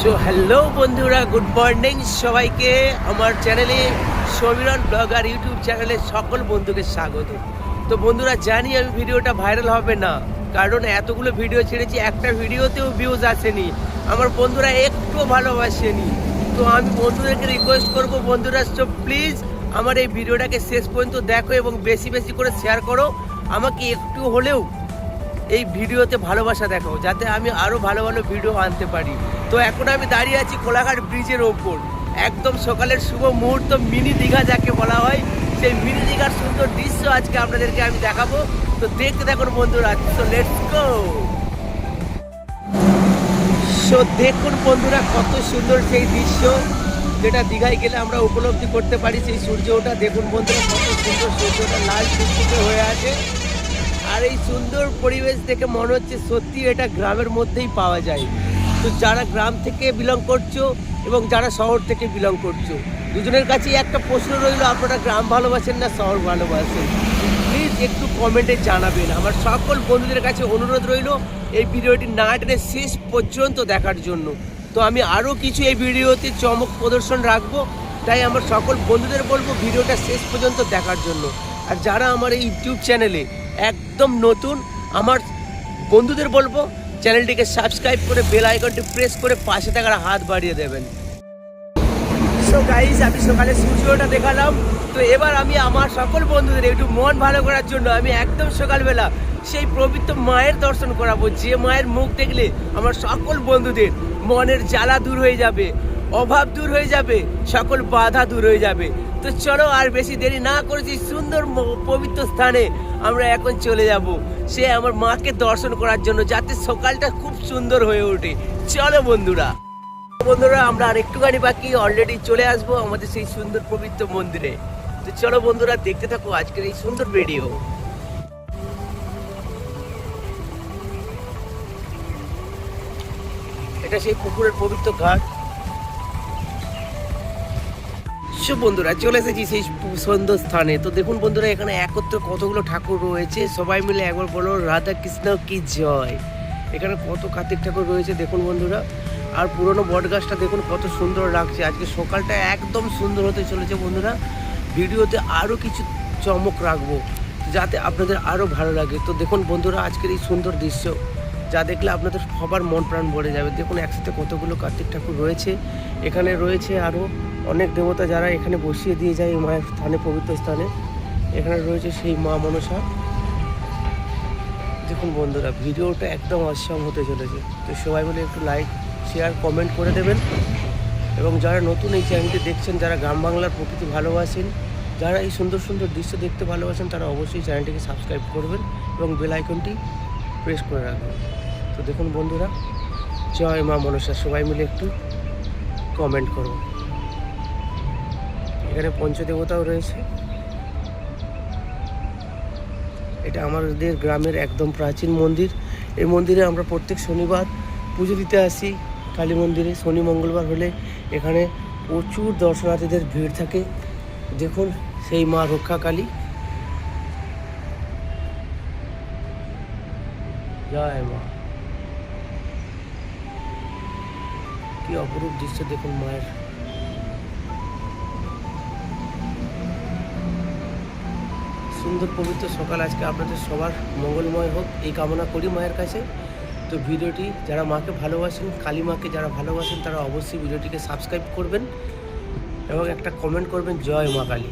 তো হ্যালো বন্ধুরা, good morning সবাইকে। আমার চ্যানেলে সমীরণ ব্লগার ইউটিউব চ্যানেলে সকল বন্ধুকে স্বাগত। তো বন্ধুরা, জানি আমি ভিডিওটা ভাইরাল হবে না, কারণ এতগুলো ভিডিও ছেড়েছি, একটা ভিডিওতেও ভিউজ আসেনি, আমার বন্ধুরা একটু ভালোবাসেনি। তো আমি বন্ধুদেরকে রিকোয়েস্ট করব, বন্ধুরা সব প্লিজ আমার এই ভিডিওটাকে শেষ পর্যন্ত দেখো এবং বেশি বেশি করে শেয়ার করো। আমাকে একটু হলেও এই ভিডিওতে ভালোবাসা দেখাও, যাতে আমি আরও ভালো ভালো ভিডিও আনতে পারি। তো এখন আমি দাঁড়িয়ে আছি কোলাঘাট ব্রিজের ওপর, একদম সকালের শুভ মুহূর্ত, মিনি দীঘা যাকে বলা হয়, সেই মিনি দীঘার সুন্দর দৃশ্য আজকে আপনাদেরকে আমি দেখাবো। তো দেখতে দেখুন বন্ধুরা, তো লেটস গো। সো দেখুন বন্ধুরা, কত সুন্দর সেই দৃশ্য, যেটা দীঘায় গেলে আমরা উপলব্ধি করতে পারি। সেই সূর্য ওঠা দেখুন বন্ধুরা, কত সুন্দর সূর্যটা লাল টুকটুকে হয়ে আছে। আর এই সুন্দর পরিবেশ দেখে মনে হচ্ছে সত্যি এটা গ্রামের মধ্যেই পাওয়া যায়। তো যারা গ্রাম থেকে বিলং করছো এবং যারা শহর থেকে বিলং করছো, দুজনের কাছেই একটা প্রশ্ন রইল, আপনারা গ্রাম ভালোবাসেন না শহর ভালোবাসেন? প্লিজ একটু কমেন্টে জানাবেন। আমার সকল বন্ধুদের কাছে অনুরোধ রইল এই ভিডিওটি না টেনে শেষ পর্যন্ত দেখার জন্য। তো আমি আরও কিছু এই ভিডিওতে চমক প্রদর্শন রাখবো, তাই আমার সকল বন্ধুদের বলবো ভিডিওটা শেষ পর্যন্ত দেখার জন্য। আর যারা আমার এই ইউটিউব চ্যানেলে একদম নতুন, আমার বন্ধুদের বলবো চ্যানেলটিকে সাবস্ক্রাইব করে বেল আইকনটি প্রেস করে পাশে থাকার হাত বাড়িয়ে দেবেন। সো গাইস, আমি সকালে সূর্যটা দেখালাম। তো এবার আমি আমার সকল বন্ধুদের একটু মন ভালো করার জন্য আমি একদম সকালবেলা সেই পবিত্র মায়ের দর্শন করাবো, যে মায়ের মুখ দেখলে আমার সকল বন্ধুদের মনের জ্বালা দূর হয়ে যাবে, অভাব দূর হয়ে যাবে, সকল বাধা দূর হয়ে যাবে। তো চলো আর বেশি দেরি না করেছি, সুন্দর পবিত্র স্থানে আমরা এখন চলে যাব সে আমার মাকে দর্শন করার জন্য, যাতে সকালটা খুব সুন্দর হয়ে ওঠে। চলো বন্ধুরা, আমরা আর একটুখানি বাকি, অলরেডি চলে আসবো আমাদের সেই সুন্দর পবিত্র মন্দিরে। তো চলো বন্ধুরা, দেখতে থাকো আজকের এই সুন্দর ভিডিও। এটা সেই পুকুরের পবিত্র ঘাট। বন্ধুরা, চলে এসেছি সেই সুন্দর স্থানে। তো দেখুন বন্ধুরা, এখানে একত্র কতগুলো ঠাকুর রয়েছে, সবাই মিলে একবার বলো রাধা কৃষ্ণ কি জয়। এখানে কত কার্তিক ঠাকুর রয়েছে দেখুন বন্ধুরা। আর পুরনো বট গাছটা দেখুন কত সুন্দর লাগছে। আজকে সকালটা একদম সুন্দর হতে চলেছে বন্ধুরা। ভিডিওতে আরও কিছু চমক রাখবো যাতে আপনাদের আরও ভালো লাগে। তো দেখুন বন্ধুরা, আজকের এই সুন্দর দৃশ্য যা দেখলে আপনাদের সবার মন প্রাণ ভরে যাবে। দেখুন একসাথে কতগুলো কার্তিক ঠাকুর রয়েছে। এখানে রয়েছে আরও অনেক দেবতা, যারা এখানে বসিয়ে দিয়ে যায় এই মায়ের স্থানে, পবিত্র স্থানে। এখানে রয়েছে সেই মা মনসা। দেখুন বন্ধুরা, ভিডিওটা একদম অসম হতে চলেছে। তো সবাই মিলে একটু লাইক, শেয়ার, কমেন্ট করে দেবেন। এবং যারা নতুন এই চ্যানেলটি দেখছেন, যারা গ্রাম বাংলার প্রকৃতি ভালোবাসেন, যারা এই সুন্দর সুন্দর দৃশ্য দেখতে ভালোবাসেন, তারা অবশ্যই চ্যানেলটিকে সাবস্ক্রাইব করবেন এবং বেল আইকনটি প্রেস করে রাখবেন। তো দেখুন বন্ধুরা, জয় মা মনসা, সবাই মিলে একটু কমেন্ট করুন। এখানে পঞ্চদেবতাও রয়েছে। এটা আমাদের গ্রামের একদম প্রাচীন মন্দির। এই মন্দিরে আমরা প্রত্যেক শনিবার পুজো দিতে আসি কালী মন্দিরে। শনি মঙ্গলবার হলে এখানে প্রচুর দর্শনার্থীদের ভিড় থাকে। দেখুন সেই মা রক্ষা কালী, জয় মা। কি অপরূপ দৃশ্য দেখুন মায়ের। সুন্দর পবিত্র সকাল আজকে আপনাদের সবার মঙ্গলময় হোক এই কামনা করি মায়ের কাছে। তো ভিডিওটি যারা মাকে ভালোবাসেন, কালী মাকে যারা ভালোবাসেন, তারা অবশ্যই ভিডিওটিকে সাবস্ক্রাইব করবেন এবং একটা কমেন্ট করবেন, জয় মা কালী।